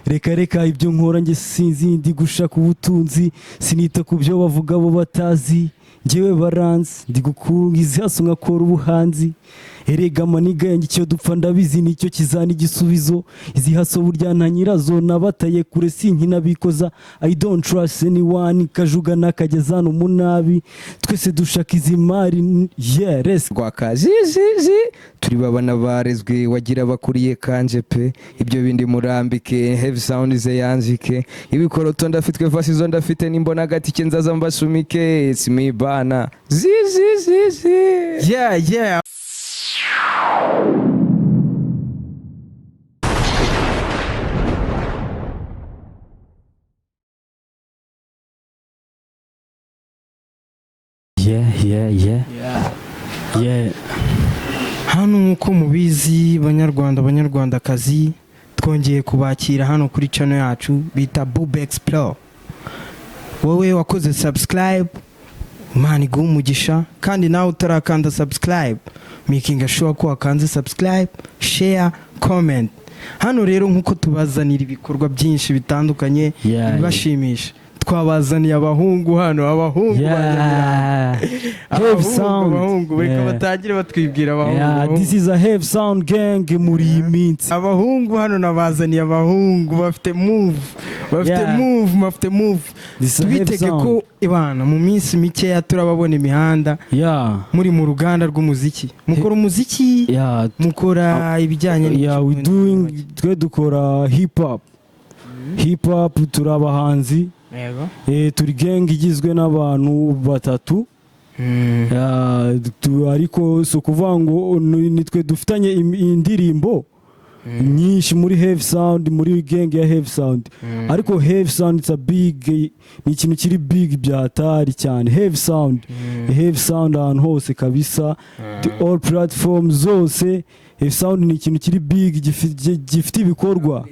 reka reka ibyo nkora njye sinzi ndi gushaka ubutunzi sinita ku byo bavuga bo batazi njyewe baranzi ndi gukunga izi haso nkakora ubuhanzi erega maniga yanjye icyo dupfa ndabizi nicyo kizana igisubizo izi haso burya nta nyirazo nabataye kure sinkina bikoza I don't trust anyone kajuga nakageza no munabi twese dushaka izi mari yes rwakazizizi turi babana barezwe wagira bakuriye kanje pe ibyo bindi murambike heavy sound ze yanzike ibikoroto ndafitwe vasi zo ndafite nimbona agatike nzaza mbasumike simibana zizizizi yeah hano nk'uko mubizi banyarwandakazi twongeye kubakira hano kuri channel yacu bita Bube Explore. Wowe wakoze subscribe Imana iguhe umugisha kandi nawe utarakanda subscribe making sure ko wakanze subscribe share comment. Hano rero nk'uko tubazanira ibikorwa byinshi bitandukanye bibashimisha twabazaniye abahungu hano abahungu reka batangire batwibwira abahungu. This is a Heavy Sound gang muri minsi abahungu hano nabazaniye abahungu bafite move tubitege ko ibana mu minsi mike turababona imihanda muri mu ruganda rw'umuziki mukora umuziki mukora ibijyanye we doing twe dukora hip hop turabahanzi turi gang igizwe n'abantu batatu ariko so kuvuga ngo nitwe dufitanye indirimbo nyinshi muri Heavy Sound muri gang ya Heavy Sound ariko Heavy Sound it's a big ni ikintu kiri big byatari cyane Heavy Sound ahantu hose kabisa all platforms zose Heavy Sound ni ikintu kiri big gifite ibikorwa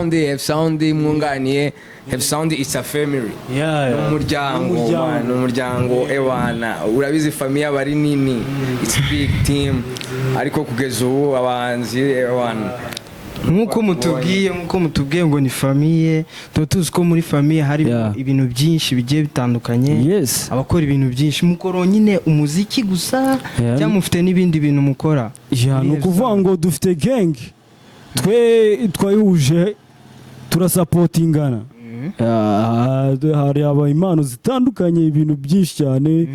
Heavy Sound mwunganiye Heavy Sound is a family n'umuryango ewana urabizi family bari nini it's big team ariko kugeza ubu abahanzi ewana nkuko mutubwiye ngo ni famille tuzi ko muri famille hari ibintu byinshi bigiye bitandukanye abakora ibintu byinshi mukoro nyine umuziki gusa cyangwa mufite n'ibindi bintu mukora no kuvuga ngo dufite gang twayihuje turasupportingana hari aba impano zitandukanye ibintu byinshi cyane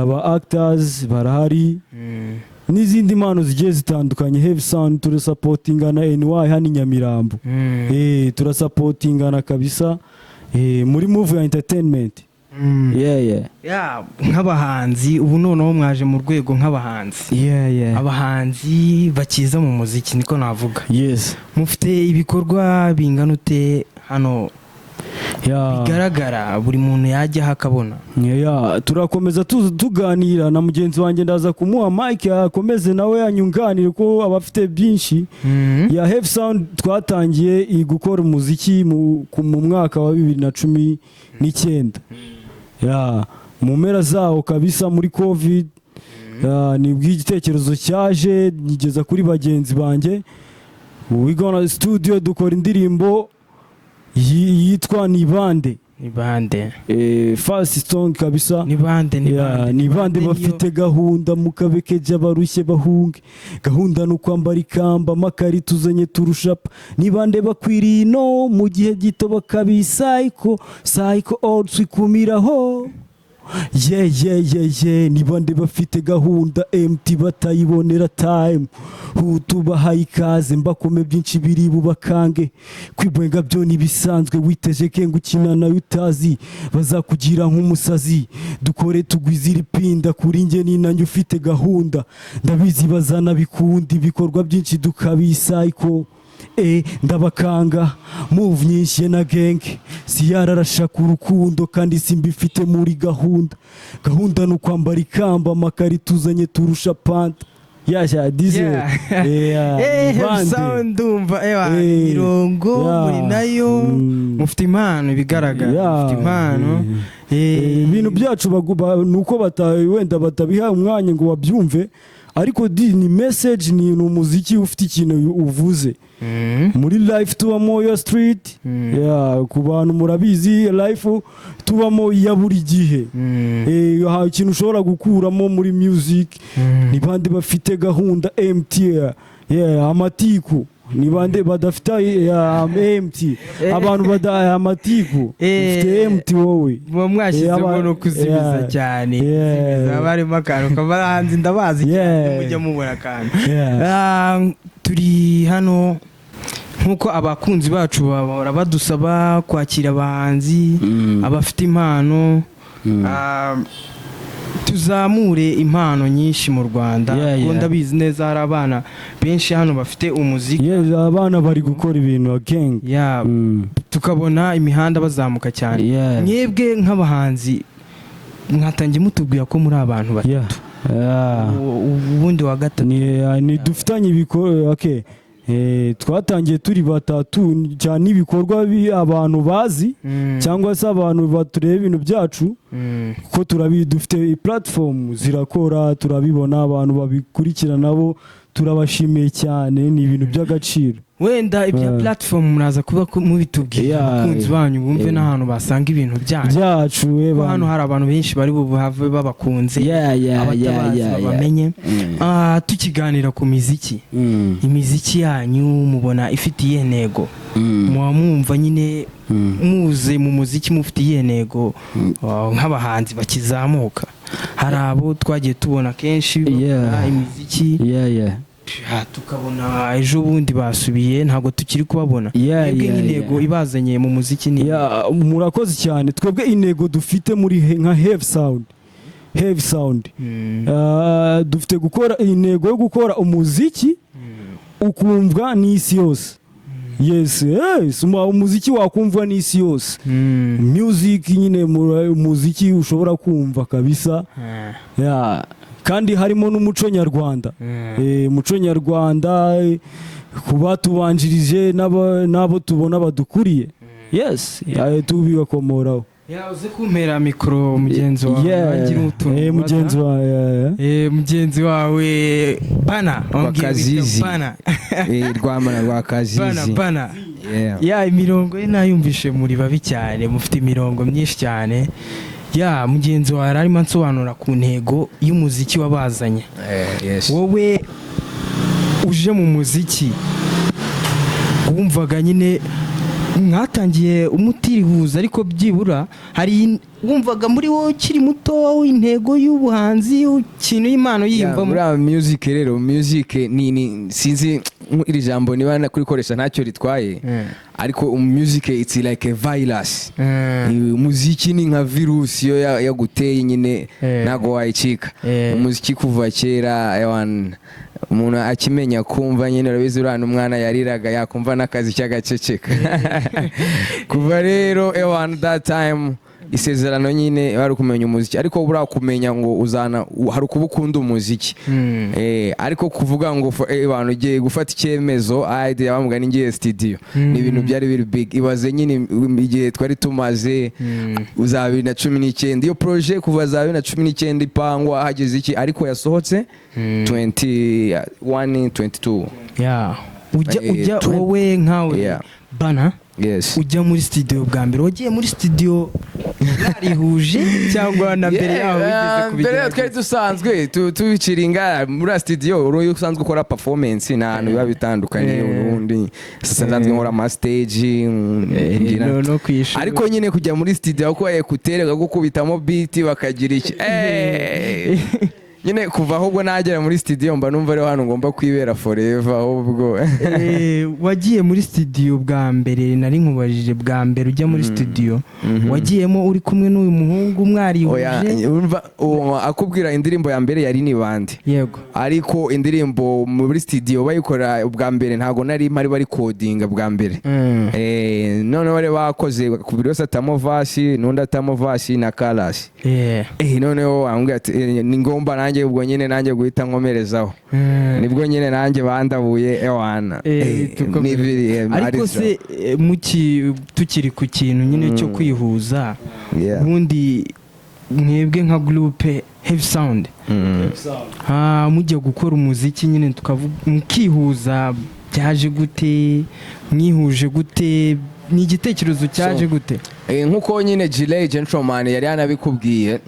aba actors barahari n'izindi mpano zigiye zitandukanye Heavy Sound turasupportingana NY hano Nyamirambo turasupportingana kabisa muri Move Entertainment nk'abahanzi ubu noneho mwaje mu rwego nk'abahanzi abahanzi bakiza mu muziki niko navuga mufite ibikorwa bingana ute hano bigaragara buri muntu yajya hakabona turakomeza tuganira na mugenzi wanjye ndaza kumuha mic akomeze nawe yanyunganire ko abafite byinshi ya Heavy Sound twatangiye gukora umuziki mu mwaka wa 2019 mu mpera zawo kabisa muri covid nibwo igitekerezo cyaje nigeza kuri bagenzi banjye we gonna studio dukora indirimbo yitwa Nibande first song kabisa Nibande bafite gahunda mukabekeje abarushye bahunge gahunda no kwambara ikamba makari tuzanye turushapa Nibande bakwiriye no mu gihe gito bakabisa psycho old twikumiraho Nibande bafite gahunda empty batayibonera time tubahaye ikaze mbakome byinshi biri bubakange kwibwenga byo nibisanzwe witeje ke ngukina na utazi bazakugira nk'umusazi dukore tugwizira ipinda kuri nge ni nanjye ufite gahunda ndabizi bazana bikundi bikorwa byinshi dukabisa ndabakanga move nyinshi na gang siyararashaka urukundo kandi simbifite muri gahunda no kwambara ikamba makari tuzanye turusha panta Sound ndumva mirongo muri nayo mufite impano bigaragara mufite impano ibintu byacu nuko wenda batabiha umwanya ngo babyumve ariko ni message, ni umuziki ufite ikintu uvuze. Muri life tubamo yo street, ku bantu murabizi life tubamo ya buri gihe. Ikintu ushobora gukuramo muri music ni bande bafite gahunda MT, amatiku ni bande badafite MT, abantu bada amatiku ufite MT wowe mwashyizemo no kuzibiza cyane, barimo akantu kabahanzi ndabazi cyane, mujya mubona akantu. Turi hano nkuko abakunzi bacu bahora badusaba kwakira abahanzi, abafite impano, tuzamure impano nyinshi mu Rwanda. Kuko ndabizi neza hari abana benshi hano bafite umuziki, abana bari gukora ibintu again, tukabona imihanda bazamuka cyane. Mwebwe nk'abahanzi mwatangiye mutubwira ko muri abantu batatu, ubundi wa gatatu ni dufitanye ibikorwa. Twatangiye turi batatu cyane, ibikorwa abantu bazi cyangwa se abantu batureba ibintu byacu, ko dufite platform zirakora, turabibona, abantu babikurikira nabo turabashimiye cyane, ni ibintu by'agaciro. Wenda ibya platform muraza kuba mubitubwira abakunzi banyu bumve n'ahantu basanga ibintu byacu. Hano hari abantu benshi bari buhave babakunze, abatabazi babamenye. Tukiganira ku miziki, imiziki yanyu mubona ifitiye ntego, muba mwumva nyine muze mu muziki mufitiye ntego nk'abahanzi bakizamuka? Hari abo twagiye tubona kenshi imiziki tukabona ejo bundi basubiye, ntabwo tukiri kubabona. Intego ibazanye mu muziki ni murakoze cyane. Twebwe intego dufite muri nka Heavy Sound, dufite gukora intego yo gukora umuziki ukumvwa n'isi yose. Umuziki wakumvwa n'isi yose. Music nyine, umuziki ushobora kumva kabisa. Kandi harimo n'umuco nyarwanda. Umuco nyarwanda kubatubanjirije nabo tubona badukuriye. Tubibakomoraho. Uze kumpera mikoro mugenzi wawe, agira utuntu mugenzi wawe Bana Wakazizi, Rwamana Rwakazizi. Bana imirongo ye nayumvishe muri babi cyane, mufite imirongo myinshi cyane. Mugenzi wawe arimo ansobanura ku ntego y'umuziki wabazanye. Wowe uje mu muziki wumvaga nyine mwatangiye umutirihuza, ariko byibura hari wumvaga muri wowe ukiri muto intego y'ubuhanzi, ikintu y'imano yiyumva muri music. Rero music ni sinzi iri jambo niba kurikoresha ntacyo ritwaye, ariko music it's like a virus. Umuziki ni nka virus yo yaguteye nyine, ntago wayicika. Umuziki kuva kera umuntu akimenya kumva nyine, urabizi urana umwana yariraga yakumva n'akazi cy'agaceceka. Kuva rero that time isezerano nyine bari kumenya umuziki, ariko bura kumenya ngo uzana hari ukubukunda umuziki. Ariko kuvuga ngo abantu ugiye gufata icyemezo idea bamugana ingiye studio, ni ibintu byari biri big. Ibaze nyine igihe twari tumaze za 2019, iyo project kuva za 2019 ipangwa hageze iki, ariko yasohotse 21-22. Ujya wowe nkawe Bana, ujya muri studio bwa mbere, wagiye muri studio yarihuje cyangwa na mbere yaho bigeze kubigira? Mbere twari dusanzwe tubikiringa muri studio, uri usanzwe ukora performance n'ahantu biba bitandukanye. Urundi sanzwe nkora ama stage no kwishura, ariko nyine kujya muri studio uko ekuterega gukubitamo beat bakagira iki nyine kuva ahubwo nagera muri studio mba numva rero hano ngomba kwibera forever. Ahubwo wagiye muri studio bwa mbere, nari nkubajije bwa mbere ujya muri studio wagiyemo uri kumwe n'uyu muhungu mwarihuje? Urumva akubwira indirimbo ya mbere yari ni bande, ariko indirimbo muri studio bayikora bwa mbere ntago nari mari bari coding bwa mbere. None bari bakoze ku biro satamo vasi nunda atamo vasi na kalasi. None ambwira ati ni ngomba nanjye ubwo nyine nanjye guhita nkomerezaho. Nibwo nyine nanjye bandabuye ewana. Ariko se tukiri ku kintu nyine cyo kwihuza, ubundi mwebwe nka groupe Heavy Sound mujya gukora umuziki nyine mukihuza, byaje gute, mwihuje gute, ni igitekerezo cyaje gute? Nkuko nyine Gillet Gentleman yari yanabikubwiye,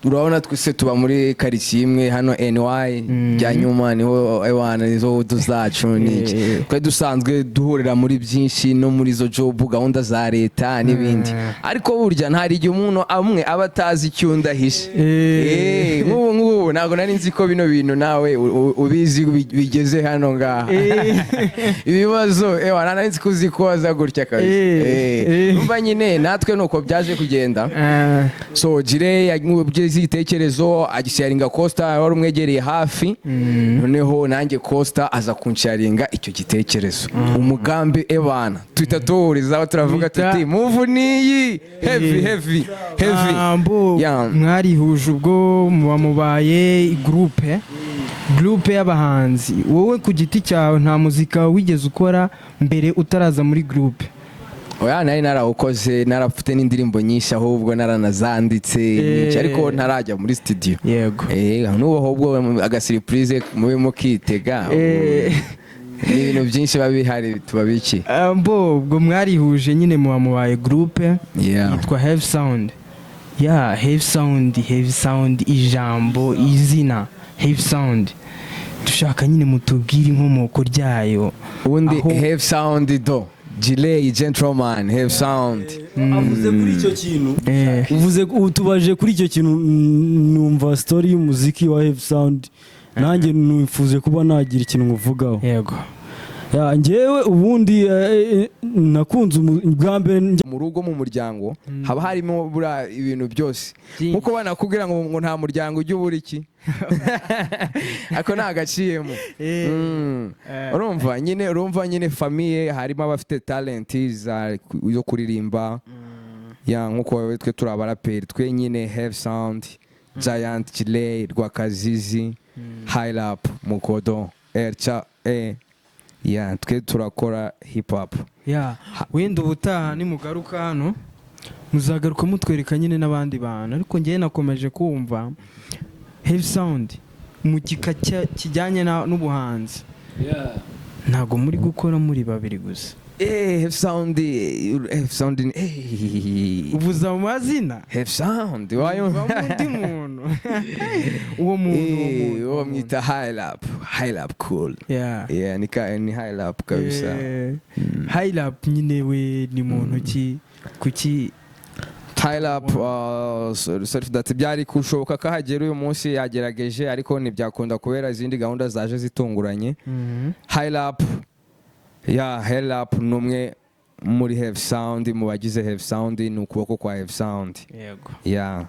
urabona twese tuba muri quartier imwe hano NY bya nyuma, niho ewana nizo duzacu niki twe dusanzwe duhurira muri byinshi no muri zo job gahunda za leta n'ibindi, ariko burya ntari igihe umuntu amwe aba atazi icyo ndahishe. Nk'ubu ntabwo nari nzi ko bino bintu nawe ubizi bigeze hano ngaha. Ibibazo ewana nari nzi kuzikoza gutya kabisa. Umva nyine natwe nuko byaje kugenda. So Gillet yageze igitekerezo agisharinga Costa wari umwegereye hafi, noneho nanjye Costa aza kunsharinga icyo gitekerezo. Umugambi ebana tuhita tuhurizaho turavuga tuti move niyi heavy. Mwarihuje ubwo mubaye groupe y'abahanzi. Wowe ku giti cyawe nta muzika wigeze ukora mbere utaraza muri groupe? Oya, nari narawukoze, narafite n'indirimbo nyinshi ahubwo naranazanditse, ariko ntarajya muri studio. Yego. N'ubu ahubwo aga surprise mube mukitega. Ni ibintu byinshi babihari tubabiki. Ubwo mwarihuje nyine mubaye groupe yitwa Heavy Sound. Heavy Sound ijambo izina Heavy Sound. Dushaka nyine mutubwire inkomoko ryayo. Ubundi Heavy Sound do Gillet Gentleman Heavy Sound. Avuze kuri icyo kintu, utubaje kuri icyo kintu, numva story y'umuziki wa Heavy Sound, nanjye nifuze kuba nagira ikintu nkuvugaho. Yego. Njyewe ubundi nakunze bwa mbere mu rugo mu muryango haba harimo bura ibintu byose, nkuko banakubwira ngo nta muryango ujya ubura iki ako nagaciyemo. urumva nyine famille harimo abafite talent zo kuririmba, nkuko twe turi abaraperi, twe nyine Heavy Sound, Giant, Gillet, Rwakazizi, High Rap, Mukodo, Ercha, twe turakora hip hop. Wenda ubutaha nimugaruka hano muzagaruka mutwereka nyine n'abandi bantu, ariko njyewe nakomeje kumva Heavy Sound mu gika kijyanye n'ubuhanzi ntago muri gukora muri babiri gusa. Heavy Sound uvuza mu mazina Heavy Sound wayo undi muntu uwo muntu uwo mwita High Rap cool. Ni High Rap kabisa. High Rap nyine we ni muntu kuki High Rap self that byari kushoboka ko hagera uyu munsi yagerageje, ariko ntibyakunda kubera izindi gahunda zaje zitunguranye. High Rap High Rap numwe muri Heavy Sound, mu bagize Heavy Sound, ni ukuboko kwa Heavy Sound. Yego.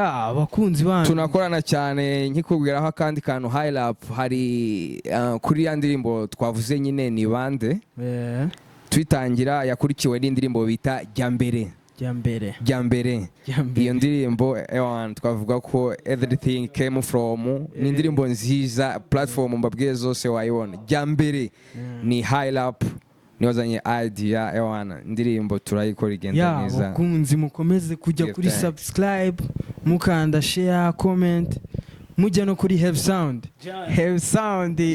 Abakunzi bana tunakorana cyane. Nkikubwiraho akandi kantu, High Rap hari kuri ya ndirimbo twavuze nyine ni bande twitangira, yakurikiwe n'indirimbo bita Jambere. Iyo ndirimbo twavuga ko everything came from, ni indirimbo nziza, platform mbabwiye zose wayibona. Jambere ni High Rap niwazanye idea indirimbo turayikora igenda neza. Bakunzi mukomeze kujya kuri subscribe, mukanda share, comment, mujya no kuri Heavy Sound.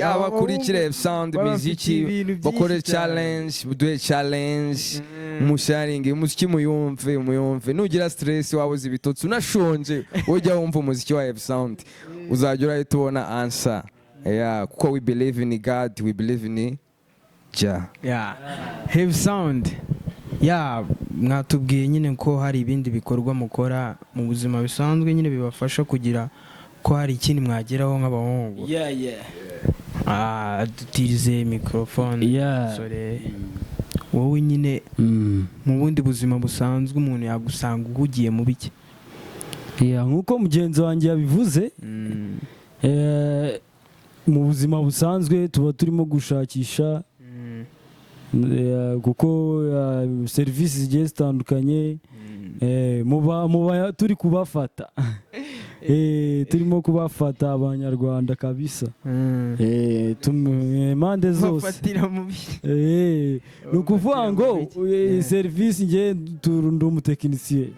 Abakurikira Heavy Sound muziki bakore challenge, buduhe challenge, musharinge umuziki muyumve, nugira stress wabuze ibitotsi unashonje ujya wumva umuziki wa Heavy Sound uzajya urahita ubona answer. Kuko we believe in God, we believe in Heavy Sound. Mwatubwiye nyine ko hari ibindi bikorwa mukora mu buzima bisanzwe nyine bibafasha kugira ko hari ikindi mwageraho nk'abahungu. Dutirize microphone. Sore wowe nyine mu bundi buzima busanzwe umuntu yagusanga uhugiye mu biki? Nkuko mugenzi wanjye yabivuze, mu buzima busanzwe tuba turimo gushakisha kuko serivisi zigiye zitandukanye, muba turi kubafata turimo kubafata abanyarwanda kabisa, impande zose. Ni ukuvuga ngo serivisi nge ndi umutekinisiye,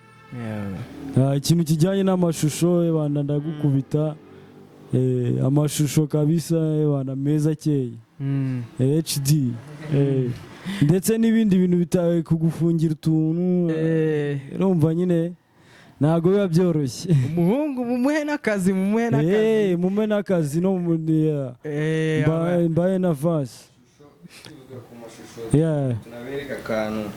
ikintu kijyanye n'amashusho ebana ndagukubita amashusho kabisa ebana meza akeye HD ndetse n'ibindi bintu bitawe kugufungira utuntu urumva nyine ntabwo biba byoroshye. Umuhungu mumuhe n'akazi mumuhe n'akazi no mbaye na vasi tunabereka akantu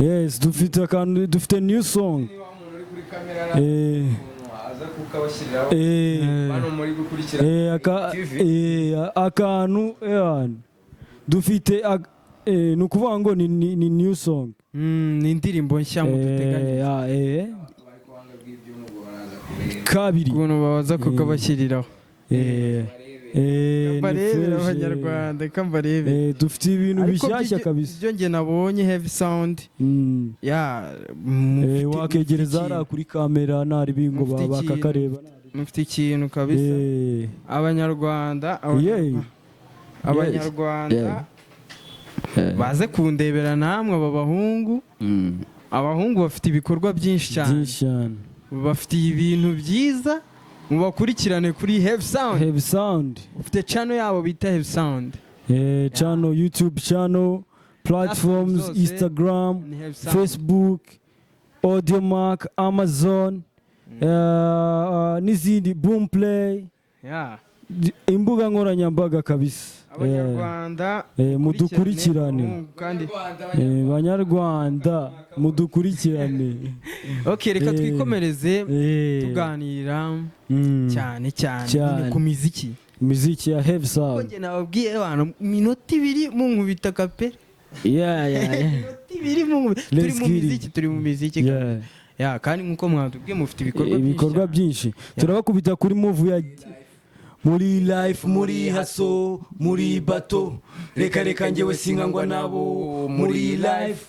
yes dufite new song akantu dufite ni ukuvuga ngo ni new song ni indirimbo nshya muduteganyije kabiri ukuntu baza kukabashyiriraho kambarebera abanyarwanda kambarebe dufite ibintu bishyashya kabisa. ibyo nge nabonye Heavy Sound wakegereza hariya kuri kamera ntari bingo bakakareba mufite ikintu kabisa abanyarwanda baze kundebera namwe aba bahungu bafite ibikorwa byinshi cyane bafite ibintu byiza mubakurikirane kuri Heavy Sound ufite channel yabo bita Heavy Sound channel YouTube channel platforms Instagram Facebook Audiomack Amazon n'izindi Boomplay imbuga nkoranyambaga kabisa. Abanyarwanda mudukurikirane banyarwanda mudukurikirane. Okay, reka twikomereze tuganira cyane ku miziki ya Heavy Sound. Nge nababwiye abantu minota 2 munkubita kapera turi mu miziki kandi nkuko mwatubwiye mufite ibikorwa byinshi turabakubita kuri move ya muri life muri haso muri bato reka njyewe singangwa nabo muri life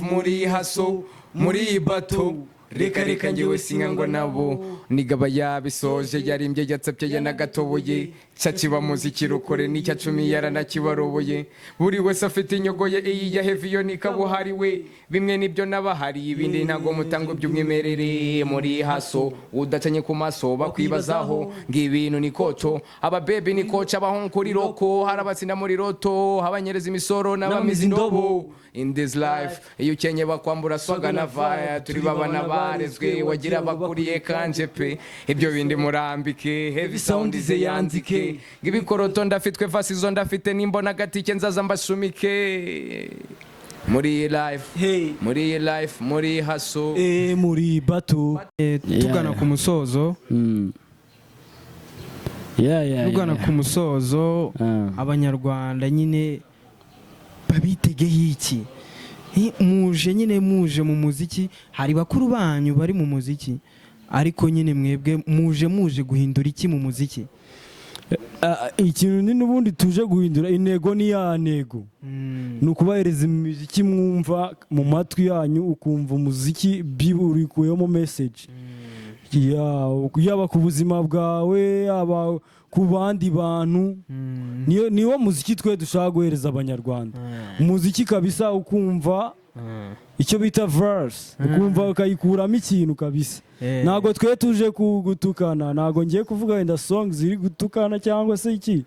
muri haso muri bato reka njyewe singangwa nabo nigaba yabisoje yarimbye yatsapye yanagatoboye cyakiba muziki rukore n'icya 10 yaranakibaroboye buri wese afite inyogoye iyi ya Heavy yo nikabuhari we bimwe nibyo nabahari ibindi ntago mutango by'umwimerere muri haso udacanye ku maso bakwibazaho ngibintu ni koco aba baby ni koca abahungu kuri roko harabatsinda muri roto habanyereza imisoro n'abamizi ndobo in this life iyo ukenye bakwambura swaga na vaya turi babana barezwe wagira bakuriye kanje pe ibyo bindi murambike Heavy Sound ze yanzike ngibikoroto ndafitwe vasi zo ndafite nimbona gatike nzaza mbashumike muri life muri haso muri bato tugana ku musozo tugana ku musozo abanyarwanda nyine babitegeye iki muje mu muziki hari bakuru banyu bari mu muziki ariko nyine mwebwe muje guhindura iki mu muziki ikintu ni n'ubundi tuje guhindura intego ni ya ntego ni ukubahereza imiziki mwumva mu matwi yanyu ukumva umuziki urikuyemo message yaba ku buzima bwawe yaba ku bandi bantu niwo muziki twe dushaka guhereza abanyarwanda umuziki kabisa ukumva icyo bita verse ukumva ukayikuramo ikintu kabisa ntago twe tuje gutukana ntago ngiye kuvuga wenda songs ziri gutukana cyangwa se iki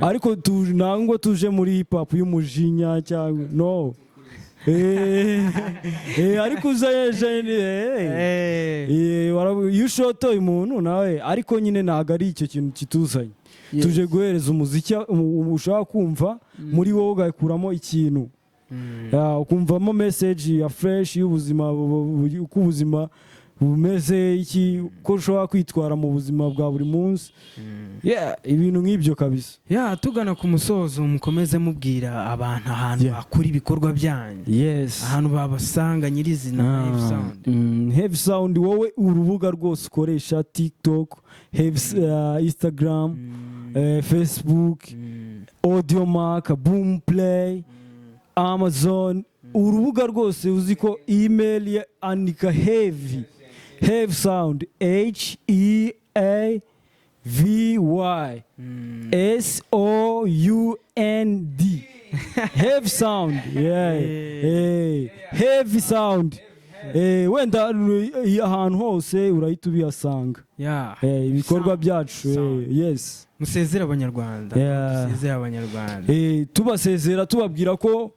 ariko ntabwo tuje muri hip hop y'umujinya cyangwa no ariko iyo ushotoye umuntu nawe ariko nyine ntabwo ari icyo kintu kituzanye tuje guhereza umuziki ushaka kumva muri wowe ugakuramo ikintu ukumvamo message ya fresh y'ubuzima uko ubuzima bumeze iki ko ushobora kwitwara mu buzima bwa buri munsi ibintu nk'ibyo kabisa. Tugana ku musozo mukomeze mubwira abantu ahantu bakura ibikorwa byanyu ahantu babasanga nyirizina Heavy Sound. Heavy Sound wowe urubuga rwose ukoresha TikTok, Instagram, Facebook, Audiomack, Boomplay, Amazon, urubuga rwose uzi ko email andika Heavy Sound HEAVY SOUND Heavy sound, yeah. Heavy sound. Wenda ahantu hose urahita ubihasanga. Ibikorwa byacu, yes. Musezera abanyarwanda. Musezera abanyarwanda. Tubasezera tubabwira ko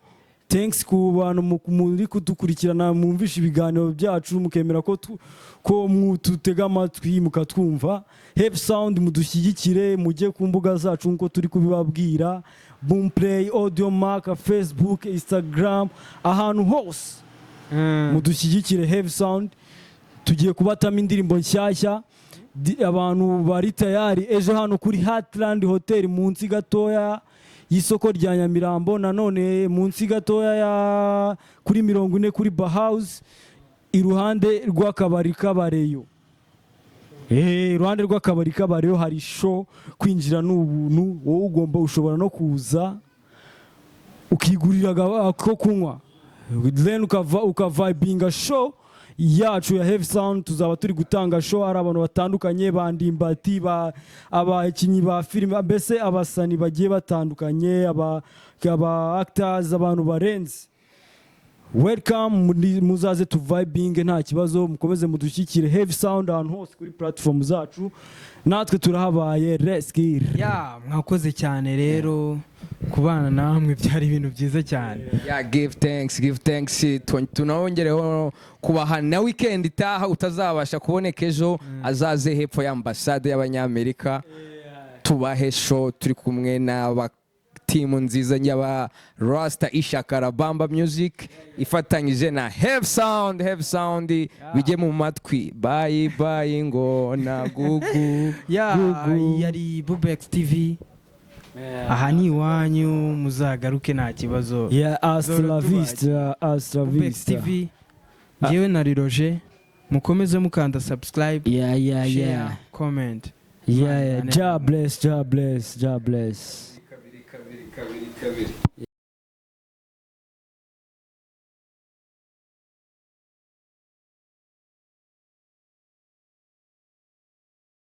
thanks ku bantu muri kudukurikirana mwumvisha ibiganiro byacu mukemera ko mututega amatwi mukatwumva. Heavy sound mudushyigikire mujye ku mbuga zacu nko turi kubibabwira. Boomplay, Audiomack, Facebook, Instagram, ahantu hose mudushyigikire Heavy Sound. Tugiye kubatamo indirimbo nshyashya, abantu bari tayari ejo hano kuri Heartland Hotel munsi gatoya y'isoko rya Nyamirambo, nanone munsi gatoya ya kuri 40 kuri Bahouse, iruhande rw'akabari kabareyo. Iruhande rw'akabari kabareyo hari show, kwinjira n'ubuntu, wowe ugomba ushobora no kuza ukigurira ko kunywa, then ukavibinga show yacu ya Heavy Sound. Tuzaba turi gutanga show, hari abantu batandukanye bandimbati, abakinyi ba filime, mbese abasani bagiye batandukanye, aba actors, abantu barenze. Welcome, muzaze tu vibing nta kibazo, mukomeze mudushyikire Heavy Sound ahantu hose kuri platform zacu, natwe turahabaye. Reskir mwakoze cyane rero kubana namwe, byari ibintu byiza cyane. Give thanks. Tunawongereho kubaha na weekend itaha utazabasha kuboneka ejo, azaze hepfo ya ambasade y'abanyamerika tubahe show turi kumwe n'aba timu nziza nyaba Rasta Ishakara Bamba Music ifatanyije na Heavy Sound bijye mu matwi. Bye ngo na gugu. Yari Bubex TV. Aha ni iwanyu, muzagaruke nta kibazo. Hasta la vista. Bubex TV. Ngewe na Roger, mukomeze mukanda subscribe, share, comment. God bless. Kabiri.